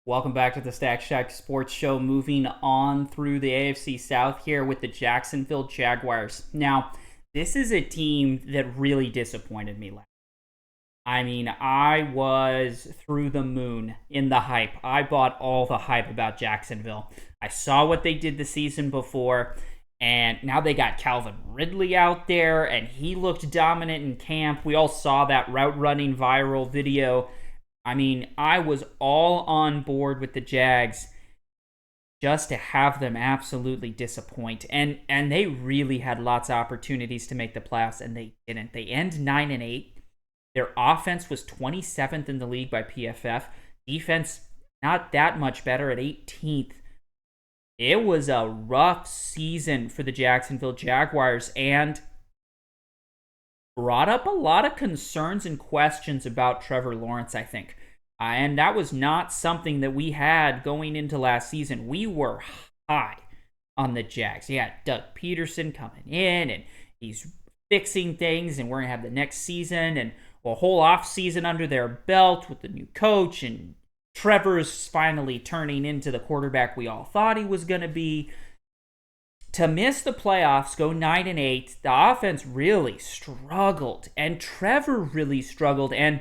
Welcome back to the Stack Shack Sports Show. Moving on through the AFC South here with the Jacksonville Jaguars. Now, this is a team that really disappointed me last. I mean, I was through the moon in the hype. I bought all the hype about Jacksonville. I saw what they did the season before, and now they got Calvin Ridley out there, and he looked dominant in camp. We all saw that route running viral video. I mean, I was all on board with the Jags just to have them absolutely disappoint. And they really had lots of opportunities to make the playoffs, and they didn't. They end 9-8. Their offense was 27th in the league by PFF. Defense, not that much better at 18th. It was a rough season for the Jacksonville Jaguars, and brought up a lot of concerns and questions about Trevor Lawrence, I think. And that was not something that we had going into last season. We were high on the Jags. Yeah, Doug Peterson coming in, and he's fixing things, and we're going to have the next season and a whole offseason under their belt with the new coach, and Trevor's finally turning into the quarterback we all thought he was going to be. To miss the playoffs, go 9-8, the offense really struggled, and Trevor really struggled. And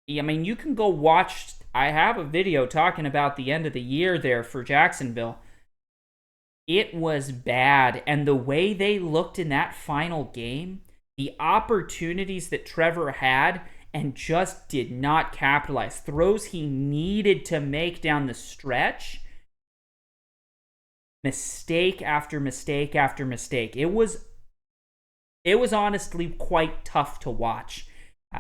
I mean, you can go watch. I have a video talking about the end of the year there for Jacksonville. It was bad, and the way they looked in that final game, the opportunities that Trevor had and just did not capitalize, throws he needed to make down the stretch, mistake after mistake after mistake. It was honestly quite tough to watch.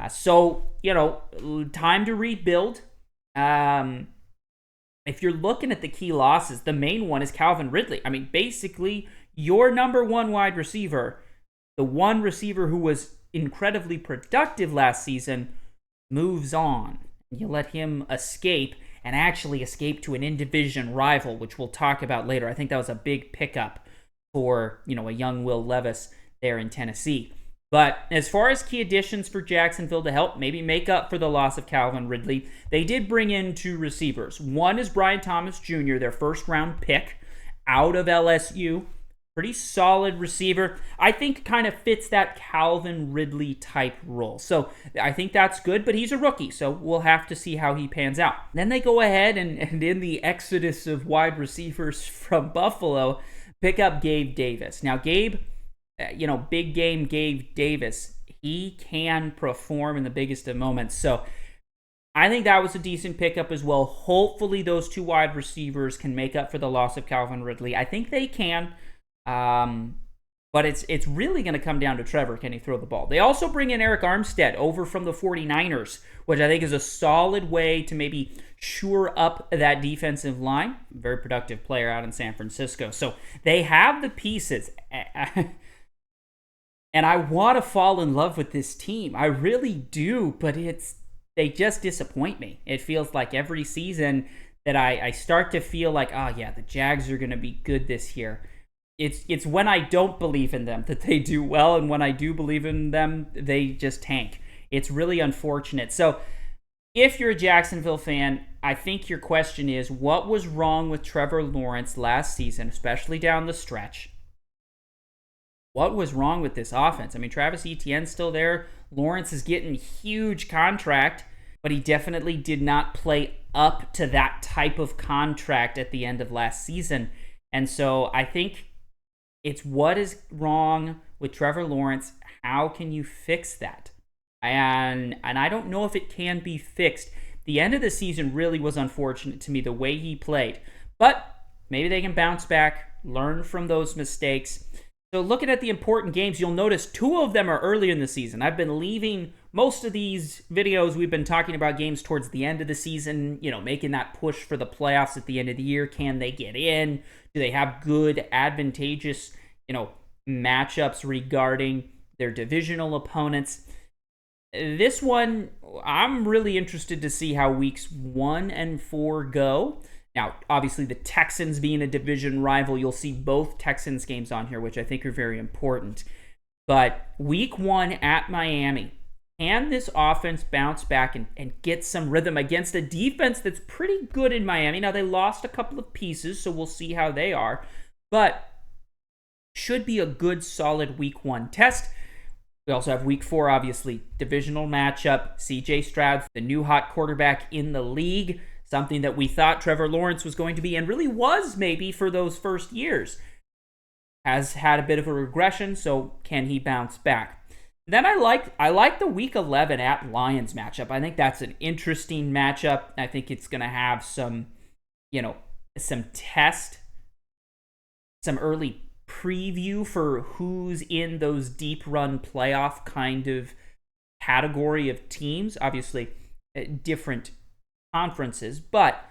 So, time to rebuild. If you're looking at the key losses, the main one is Calvin Ridley. I mean, basically, your number one wide receiver, the one receiver who was incredibly productive last season, moves on. You let him escape, and actually escape to an in-division rival, which we'll talk about later. I think that was a big pickup for, a young Will Levis there in Tennessee. But as far as key additions for Jacksonville to help maybe make up for the loss of Calvin Ridley, they did bring in two receivers. One is Brian Thomas Jr., their first-round pick out of LSU. Pretty solid receiver. I think kind of fits that Calvin Ridley type role. So I think that's good, but he's a rookie, so we'll have to see how he pans out. Then they go ahead and in the exodus of wide receivers from Buffalo, pick up Gabe Davis. Now, Gabe, big game Gabe Davis, he can perform in the biggest of moments. So I think that was a decent pickup as well. Hopefully those two wide receivers can make up for the loss of Calvin Ridley. I think they can. But it's really going to come down to Trevor. Can he throw the ball? They also bring in Eric Armstead over from the 49ers, which I think is a solid way to maybe shore up that defensive line. Very productive player out in San Francisco. So they have the pieces. And I want to fall in love with this team. I really do, but they just disappoint me. It feels like every season that I start to feel like, the Jags are going to be good this year. It's when I don't believe in them that they do well, and when I do believe in them, they just tank. It's really unfortunate. So if you're a Jacksonville fan, I think your question is, what was wrong with Trevor Lawrence last season, especially down the stretch? What was wrong with this offense? I mean, Travis Etienne's still there. Lawrence is getting a huge contract, but he definitely did not play up to that type of contract at the end of last season. And so I think it's what is wrong with Trevor Lawrence. How can you fix that? And I don't know if it can be fixed. The end of the season really was unfortunate to me, the way he played. But maybe they can bounce back, learn from those mistakes. So looking at the important games, you'll notice two of them are early in the season. I've been leaving most of these videos. We've been talking about games towards the end of the season, making that push for the playoffs at the end of the year. Can they get in? Do they have good, advantageous, matchups regarding their divisional opponents? This one, I'm really interested to see how weeks 1 and 4 go. Now, obviously, the Texans being a division rival, you'll see both Texans games on here, which I think are very important. But week 1 at Miami, Can this offense bounce back and get some rhythm against a defense that's pretty good in Miami? Now, they lost a couple of pieces, so we'll see how they are. But should be a good, solid week 1 test. We also have week 4, obviously, divisional matchup. CJ Stroud, the new hot quarterback in the league, something that we thought Trevor Lawrence was going to be and really was maybe for those first years. Has had a bit of a regression, so can he bounce back? Then I like the week 11 at Lions matchup. I think that's an interesting matchup. I think it's going to have some test, some early preview for who's in those deep run playoff kind of category of teams. Obviously, different conferences, but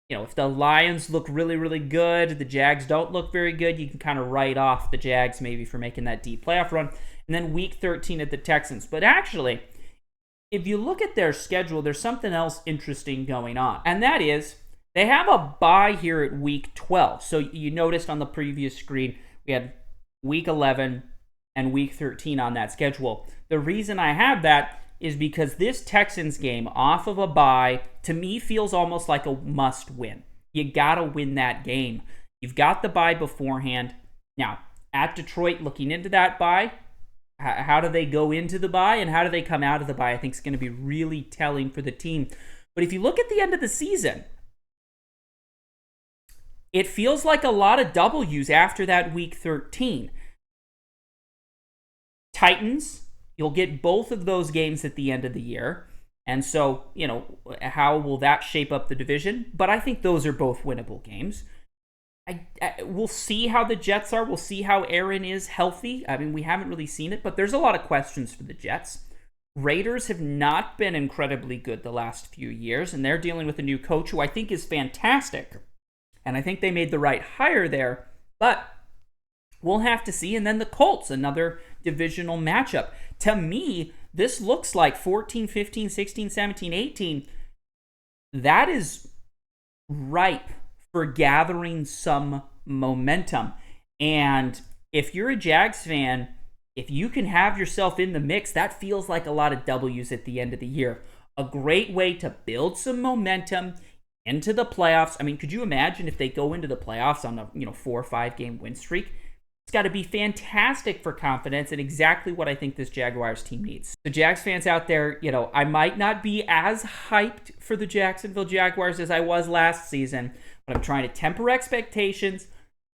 if the Lions look really, really good, the Jags don't look very good, you can kind of write off the Jags maybe for making that deep playoff run. And then week 13 at the Texans. But actually, if you look at their schedule, there's something else interesting going on. And that is, they have a bye here at week 12. So you noticed on the previous screen, we had week 11 and week 13 on that schedule. The reason I have that is because this Texans game off of a bye, to me, feels almost like a must win. You got to win that game. You've got the bye beforehand. Now, at Detroit, looking into that bye, how do they go into the bye and how do they come out of the bye, I think is going to be really telling for the team. But if you look at the end of the season, it feels like a lot of W's after that week 13. Titans, you'll get both of those games at the end of the year. And so, how will that shape up the division? But I think those are both winnable games. We'll see how the Jets are. We'll see how Aaron is healthy. I mean, we haven't really seen it, but there's a lot of questions for the Jets. Raiders have not been incredibly good the last few years, and they're dealing with a new coach who I think is fantastic. And I think they made the right hire there, but we'll have to see. And then the Colts, another divisional matchup. To me, this looks like 14, 15, 16, 17, 18. That is ripe for gathering some momentum. And if you're a Jags fan, if you can have yourself in the mix, that feels like a lot of W's at the end of the year. A great way to build some momentum into the playoffs. I mean, could you imagine if they go into the playoffs on a 4 or 5 game win streak? It's got to be fantastic for confidence and exactly what I think this Jaguars team needs. The Jags fans out there, I might not be as hyped for the Jacksonville Jaguars as I was last season, but I'm trying to temper expectations.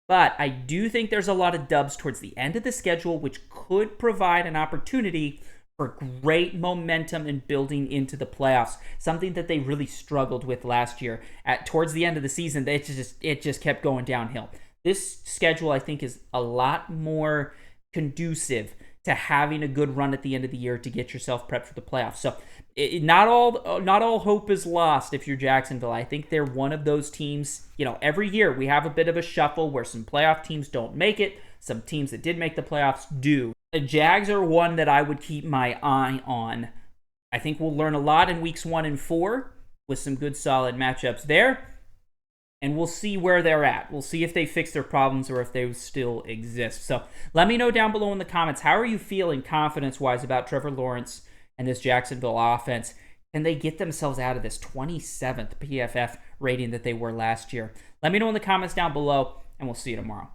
But I do think there's a lot of dubs towards the end of the schedule, which could provide an opportunity for great momentum and building into the playoffs. Something that they really struggled with last year. Towards the end of the season, it just kept going downhill. This schedule, I think, is a lot more conducive to having a good run at the end of the year to get yourself prepped for the playoffs. So not all hope is lost if you're Jacksonville. I think they're one of those teams, every year we have a bit of a shuffle where some playoff teams don't make it. Some teams that did make the playoffs do. The Jags are one that I would keep my eye on. I think we'll learn a lot in weeks 1 and 4 with some good solid matchups there. And we'll see where they're at. We'll see if they fix their problems or if they still exist. So let me know down below in the comments, how are you feeling confidence-wise about Trevor Lawrence and this Jacksonville offense? Can they get themselves out of this 27th PFF rating that they were last year? Let me know in the comments down below, and we'll see you tomorrow.